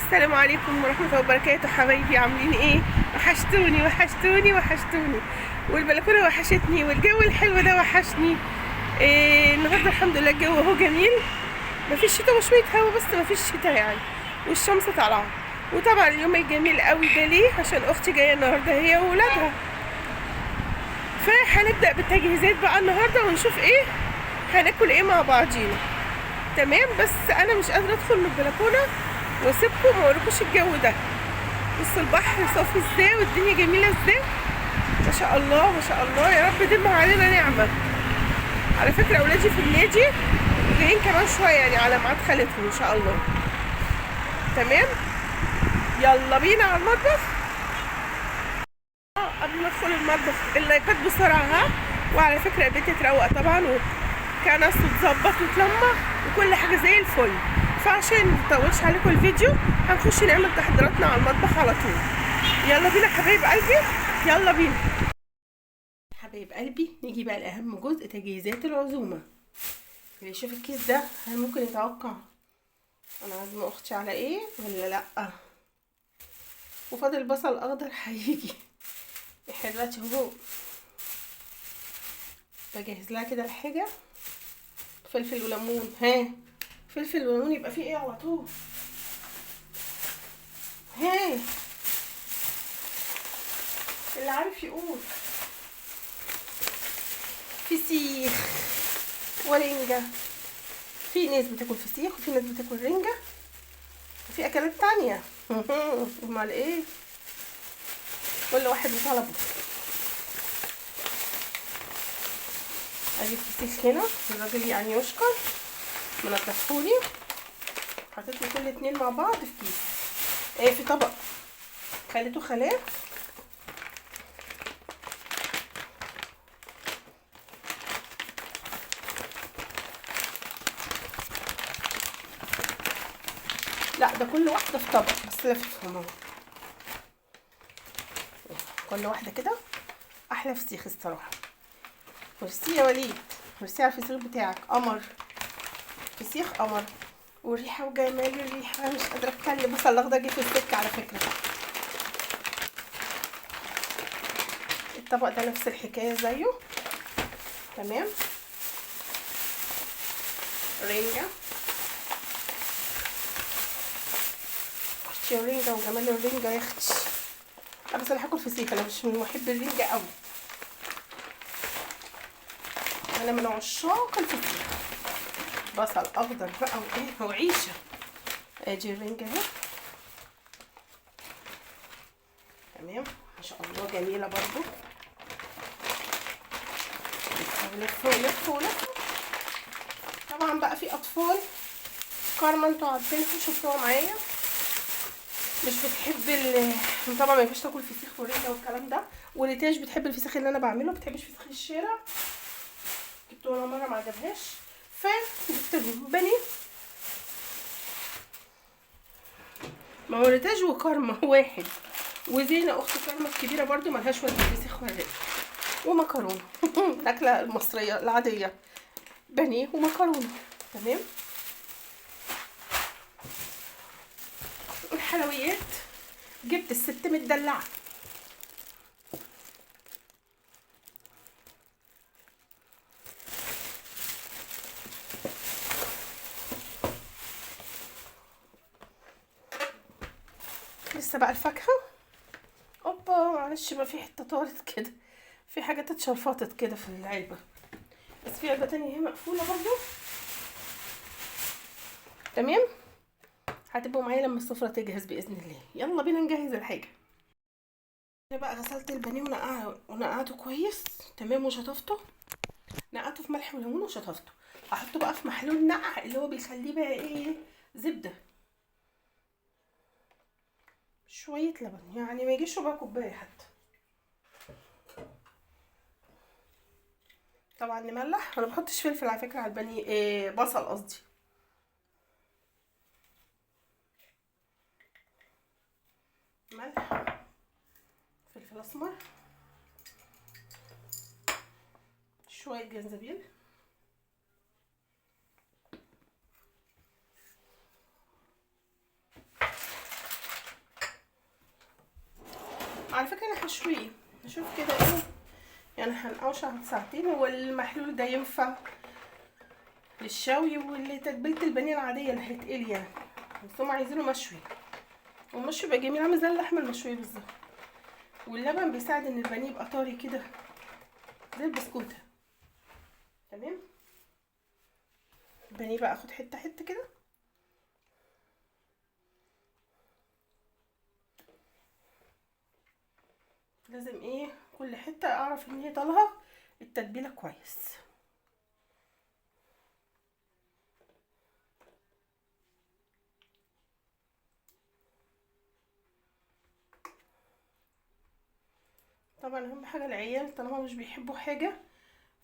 السلام عليكم ورحمة الله وبركاته. حبايبي عاملين ايه؟ وحشتوني وحشتوني وحشتوني، والبلكونة وحشتني، والجو الحلو ده وحشني. النهاردة الحمد لله الجو اهو جميل، مفيش شتا وشوية هوا، بس مفيش شتا يعني، والشمس طالعة. وطبعا اليوم الجميل قوي ده ليه؟ عشان اختي جاية النهاردة هي وولادها، فهنبدأ بالتجهيزات بقى النهاردة ونشوف ايه هناكل ايه مع بعضينا. تمام، بس انا مش قادرة ادخل من البلكونة واسيبكم ما اوريكوش الجو ده. بصوا البحر صافي ازاي والدنيا جميله ازاي، ما شاء الله ما شاء الله، يا رب دم علينا نعمه. على فكره اولادي في النادي جايين كمان شويه يعني على ميعاد خالتهم ان شاء الله. تمام، يلا بينا على المطبخ. قبل ما ادخل المطبخ اللايكات بسرعه ها. وعلى فكره البيت اتروق طبعا وكنس واتظبط واتلمع وكل حاجه زي الفل، فعشان مطولش عليكم الفيديو هنخش نعمل تحضيراتنا على المطبخ على طول. يلا بينا حبايب قلبي، يلا بينا حبايب قلبي. نيجي بقى لأهم جزء، تجهيزات العزومة. اللي يشوف الكيس ده هل ممكن يتوقع انا عازمة اختي على ايه ولا لا؟ وفاضل بصل اخضر هيجي. احنا دلوقتي اهو بجهز لها كده الحاجة، فلفل وليمون. ها، فلفل وليمون يبقى فيه ايه على طول؟ ها، اللي عارف يقول. فسيخ ورنجة، في ناس بتاكل فسيخ وفي ناس بتاكل رنجة وفي اكلات تانية. امال ايه؟ كل واحد وطلبه. ادي الفسيخ هنا، الراجل يعني يشكر منضفهولي، حطيت لي كل اتنين مع بعض في كيس، ايه في طبق، خليته خلاه. لا ده كل واحده في طبق، بس لففهم اهو كل واحده كده. احلى فسيخ الصراحه. ميرسي يا وليد، ميرسي على الفسيخ بتاعك، قمر فسيخ قمر. والريحه وجمال الريحه انا مش قادره اتكلم. بصل الاخضر جه في السكه على فكره. الطبق ده نفس الحكايه زيه. تمام، رنجه، اختي الرنجه وجمال الرنجه يا اختي. لا بس انا هاكل فسيخ، انا مش من محب الرنجه قوي، انا من عشاق الفسيخ. بصل اخضر بقى وايه وعيشه. ادي الرنجه اهي، تمام ما شاء الله جميله برضو. ولف ولف ولف. طبعا بقى في اطفال كارما انتوا عارفينها، شوفوها معايا، مش بتحب طبعا ما ينفعش تاكل فسيخ ورنجه والكلام ده. وليتاش بتحب الفسيخ اللي انا بعمله، ما بتحبش فسيخ الشارع، جبته ولا مره ما عجبهاش، فجبت لهم بني. ما هو ريتاج وكارما واحد، وزينه اخت كارما الكبيره برضو ملهاش ولا فسيخ ولا رنجه. ومكرونه الاكله المصريه العاديه، بانيه ومكرونه. تمام. الحلويات جبت الست مدلعه، لسه بقى الفاكهه. اوبا معلش بقى في حته طارت كده، في حاجات اتشرفطت كده في العلبه، بس في علبه تانية هي مقفوله برضو. تمام، هتبقوا معايا لما السفره تجهز باذن الله. يلا بينا نجهز الحاجه. انا بقى غسلت البانيه ونقعته كويس. تمام، وشطفته، نقعته في ملح وليمون وشطفته. احطه بقى في محلول نقع اللي هو بيخليه بقى ايه، زبده، شويه لبن يعني ما يجيش ربع كوبايه حتى. طبعا نملح، انا ما بحطش فلفل على فكره على البانيه، إيه بصل قصدي. ملح، فلفل اسمر، شويه جنزبيل، انا هشويه نشوف كده ايه يعني. هنقوش على ساعتين. والمحلول ده ينفع للشوي واللي تتبيله البانيه العاديه اللي هيتقلي يعني، بس هم عايزينه مشوي. والمشوي يبقى جميل عامل زي اللحمه المشويه بالظبط. واللبن بيساعد ان البانيه يبقى طري كده زي البسكوته. تمام. البانيه بقى اخد حته حته كده. لازم ايه كل حته اعرف ان هي طالعه التتبيله كويس. طبعا اهم حاجه العيال طالما مش بيحبوا حاجه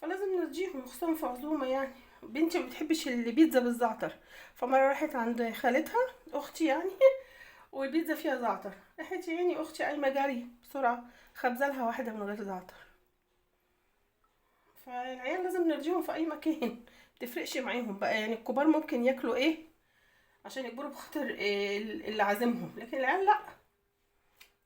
فلازم نرضيهم، خصوصا في عزومه يعني. بنتي ما بتحبش البيتزا بالزعتر، فمره راحت عند خالتها اختي يعني والبيتزا فيها زعتر، راحت يعني اختي قايمه جري بسرعه خبزلها واحده من غير زعتر. فالعيال لازم نرضيهم في اي مكان، متفرقش معاهم بقى يعني. الكبار ممكن ياكلوا ايه عشان يكبروا بخاطر إيه اللي عازمهم، لكن العيال لا،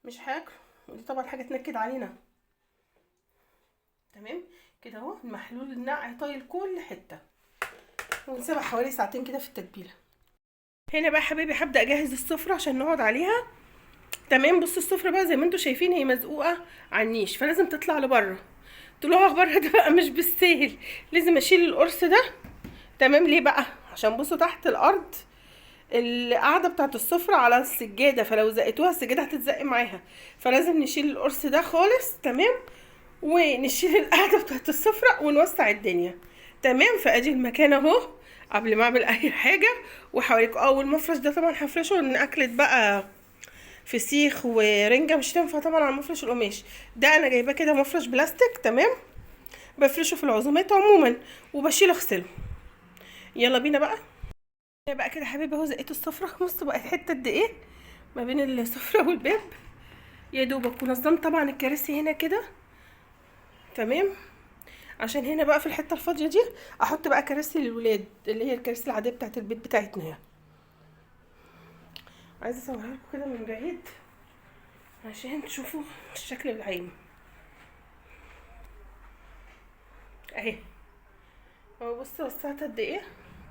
مش هياكلوا. ودي طبعا حاجه تنكد علينا. تمام كده اهو المحلول النقع طايل كل حته، ونسيبها حوالي ساعتين كده في التتبيله. هنا بقى حبايبي هبدا اجهز السفره عشان نقعد عليها. تمام. بصوا السفره بقى زي ما انتم شايفين هي مزقوقه على النيش، فلازم تطلع لبره. طلوعها بره ده بقى مش بالسهل، لازم اشيل القرص ده. تمام. ليه بقى؟ عشان بصوا تحت الارض القاعده بتاعت السفره على السجاده، فلو زقتوها السجاده هتتزق معاها، فلازم نشيل القرص ده خالص. تمام. ونشيل القاعده بتاعت السفره ونوسع الدنيا. تمام. فادي المكان اهو قبل ما اعمل اي حاجه. وحواليكوا والمفرش ده طبعا هفرشه ان اكلت بقى فسيخ ورنجه مش تنفع طبعا على مفرش القماش ده. انا جايباه كده مفرش بلاستيك. تمام. بفرشه في العزومات عموما وبشيله اغسله. يلا بينا بقى. بقى كده حبيبي اهو زقيت السفره. بصوا بقت حته قد ايه ما بين السفره والباب يا دوبك. ونظمت طبعا الكراسي هنا كده. تمام. عشان هنا بقى في الحته الفاضيه دي احط بقى كراسي للولاد اللي هي الكراسي العاديه بتاعت البيت بتاعتنا. عايزه اصورها لكم كده من بعيد عشان تشوفوا الشكل العام اهي. اهو بصوا وسعت قد ايه.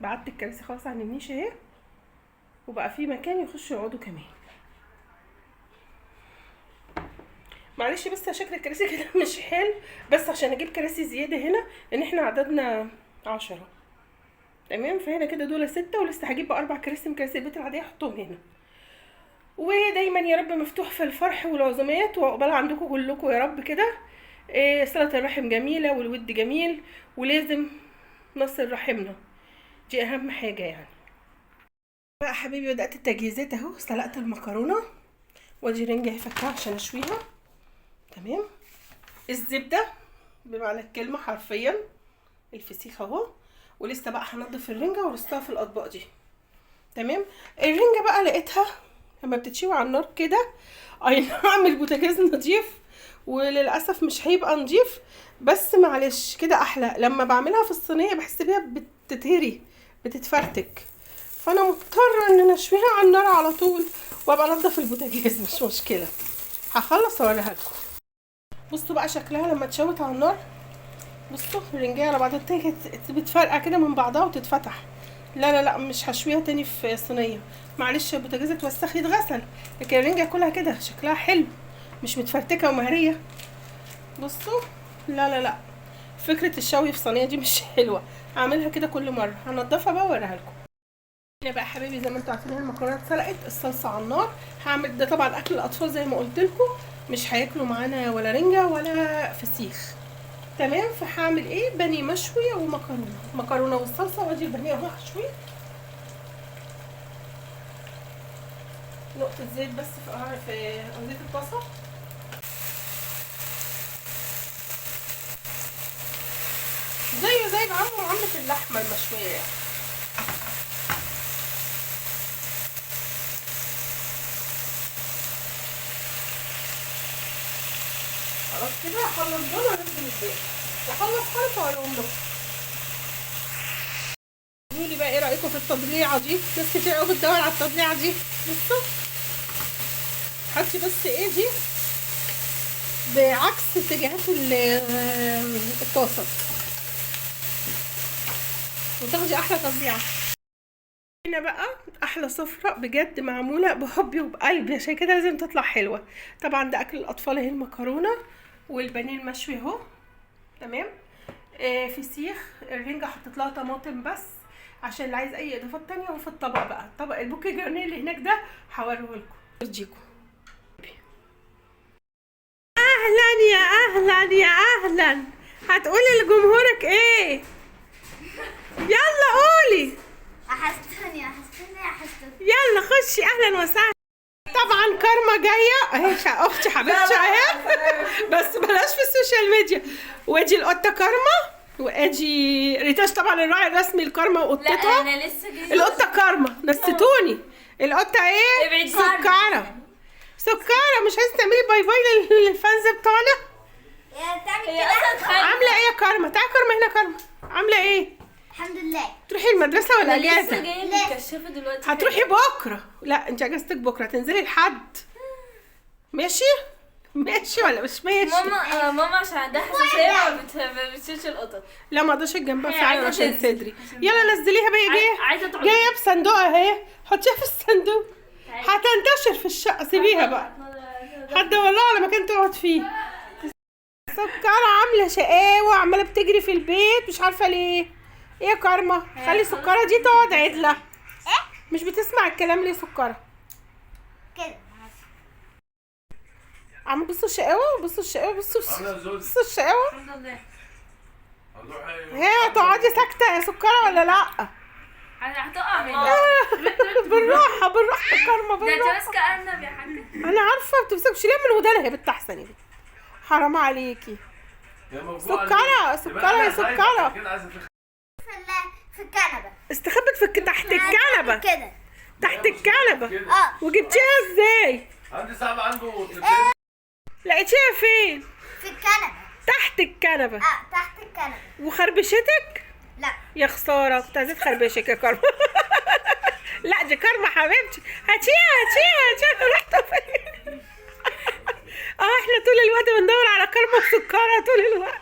بعدت الكراسي خلاص عن النيش اهي، وبقى في مكان يخشوا يقعدوا كمان. معلش بس شكل الكراسي كده مش حلو، بس عشان اجيب كراسي زياده هنا لان احنا عددنا 10. تمام. فهنا كده دول 6 ولسه هجيب بقى 4 كراسي من كراسي البيت العاديه احطهم هنا. ودايما يا رب مفتوح في الفرح والعزومات، وعقبال عندكم كلكم يا رب كده. صلة الرحم جميلة والود جميل، ولازم نصل رحمنا، دي اهم حاجة يعني. بقى حبيبي بدأت التجهيزات اهو. سلقت المكرونة وادي رنجة هفكها عشان اشويها. تمام. الزبدة بمعنى الكلمة حرفيا. الفسيخ اهو. ولسه بقى هنضف الرنجة ورصها في الاطباق دي. تمام. الرنجة بقى لقيتها لما بتتشوي على النار كده اي نعم البوتاجاز نضيف وللاسف مش هيبقى نضيف، بس معلش كده احلى. لما بعملها في الصينيه بحس بيها بتتهري بتتفرتك، فانا مضطره ان انا اشويها على النار على طول وابقى انضف البوتاجاز. مش مشكله، هخلص واوريها لكم. بصوا بقى شكلها لما اتشوت على النار. بصوا الرنجايه على بعضها التاني بتفرقع كده من بعضها وتتفتح. لا لا لا مش هشويها تاني في صينيه، معلش البوتاجاز اتوسخ يتغسل، لكن الرنجه كلها كده شكلها حلو مش متفرتكه ومهريه. بصوا لا لا لا فكره الشوي في صينيه دي مش حلوه. هعملها كده كل مره. هنضفها بقى واوريها لكم. هنا بقى حبايبي زي ما انتوا عارفين المكرونه اتسلقت، الصلصه على النار. هعمل ده طبعا اكل الاطفال زي ما قلت لكم، مش هياكلوا معانا ولا رنجه ولا فسيخ. تمام. فهعمل ايه بانيه مشوي ومكرونه، مكرونه والصلصه، وادي البانيه اهو هشوي. نقطه زيت بس في زيت الطاسه. زيه زي معامله اللحمه المشويه يعني. خلاص كده هخلص دول وانزل الباقي واخلص خالص واقولهم لكم. قولوا لي بقى ايه رايكم في التضليعه دي؟ ناس كتير قوي بتدور على التضليعه دي. بصوا حطي بس ايه دي بعكس اتجاهات الطاسه، وتاخدي احلى تطبيعه. هنا بقى احلى سفره بجد معموله بحبي وبقلبي، عشان كده لازم تطلع حلوه. طبعا ده اكل الاطفال اهي، المكرونه والبانيه المشوي اهو، تمام. فسيخ الرنجه حطيت لها طماطم بس، عشان اللي عايز اي اضافات تانية. وفي الطبق بقى طبق البوكيه جرنيه اللي هناك ده هوريه لكم ارجيكم. اهلا يا اهلا يا اهلا، هتقولي لجمهورك ايه؟ يلا قولي. احستني يلا خشي، اهلا وسهلا. طبعا كارما جايه اهي، اختي حبيبتي اهي، بس بلاش في السوشيال ميديا. وادي القطه كارما، وادي ريتاش طبعا الراعي الرسمي لكارما وقطتها. لا انا لسه جايه. القطه كارما نستوني. القطه ايه؟ سكره. سكره مش عايزه تعملي باي باي للفانز بتوعنا؟ هي اصلا عامله ايه يا كارما؟ تعالي كارما هنا. كارما عامله ايه؟ الحمد لله. تروحي المدرسه ولا لسه اجازه؟ جايه مكشفه دلوقتي. هتروحي بكره؟ لا انت اجازتك بكره، تنزلي الحد. ماشي ماشي ولا مش ماشي؟ ماما عشان عندها حساسيه ما بتشيلش القطط. لا ما اقدرش جنبها هي فعلا عايزة عشان تنزل. تدري. يلا نزليها بقى. عايزة تقعد. جايه بصندوق اهي، حطيها في الصندوق. هتنتشر في الشقه، سيبيها بقى. هتدور لها على مكان تقعد فيه. سكرة عامله شقاوه، عماله بتجري في البيت مش عارفه ليه. ايه يا كارما؟ خلي سكرة دي تقعد عدله. مش بتسمع الكلام ليه سكرة؟ كده عم بصوا الشقاوه، بصوا الشقاوه، بصوا الشقاوه. الحمد لله. هي تقعدي ساكته يا سكرة ولا لا؟ هتقع مني. بالراحه بالراحه يا كارما، ده انت بالراحه. ماسكه ارنب يا حاجه. انا عارفه بتمسكش ليه من ودانها، هي بتحسن يا بنتي، حرام عليكي. سكرة سكرة يا سكرة، في الكنبه. استخبت في تحت الكنبه. كده تحت الكنبه. اه وجبتيها ازاي؟ عندي صاحب عنده لقيتيها فين؟ في الكنبه. تحت الكنبه. تحت الكنبه. وخربشتك؟ لا يا خساره، كنت عايزه تخربشك يا كارما. لا دي كارما حبيبتي، هاتيها رحت فين؟ احنا طول الوقت بندور على كارما وسكرة طول الوقت.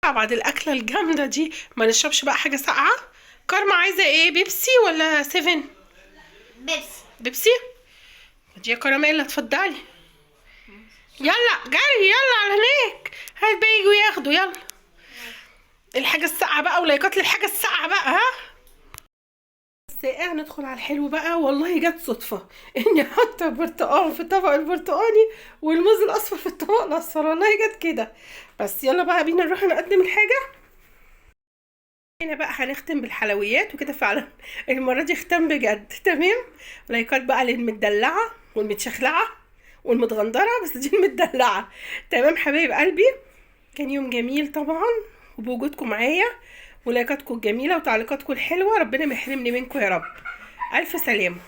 بعد الاكله الجامده دي ما نشربش بقى حاجه ساقعه؟ كارما عايزه ايه، بيبسي ولا 7؟ بيبسي. دي يا كراميل اتفضلي. يلا جري يلا على هناك، هات بقى يجوا ياخدوا. يلا الحاجه الساقعه بقى، ولايكات للحاجه الساقعه بقى. ها الساقع. ندخل على الحلو بقى. والله جت صدفه اني احط البرتقال في الطبق البرتقاني والموز الاصفر في الطبق الاصفر، والله جت كده. بس يلا بقى بينا نروح نقدم الحاجه. هنا بقى هنختم بالحلويات وكده فعلا، المره دي ختم بجد. تمام. لايكات بقى للمدلعه والمتشخلعه والمتغندره، بس دي المدلعه. تمام حبايب قلبي، كان يوم جميل طبعا وبوجودكم معايا، ولايكاتكم الجميله وتعليقاتكم الحلوه. ربنا ما يحرمني منكم يا رب. الف سلامه.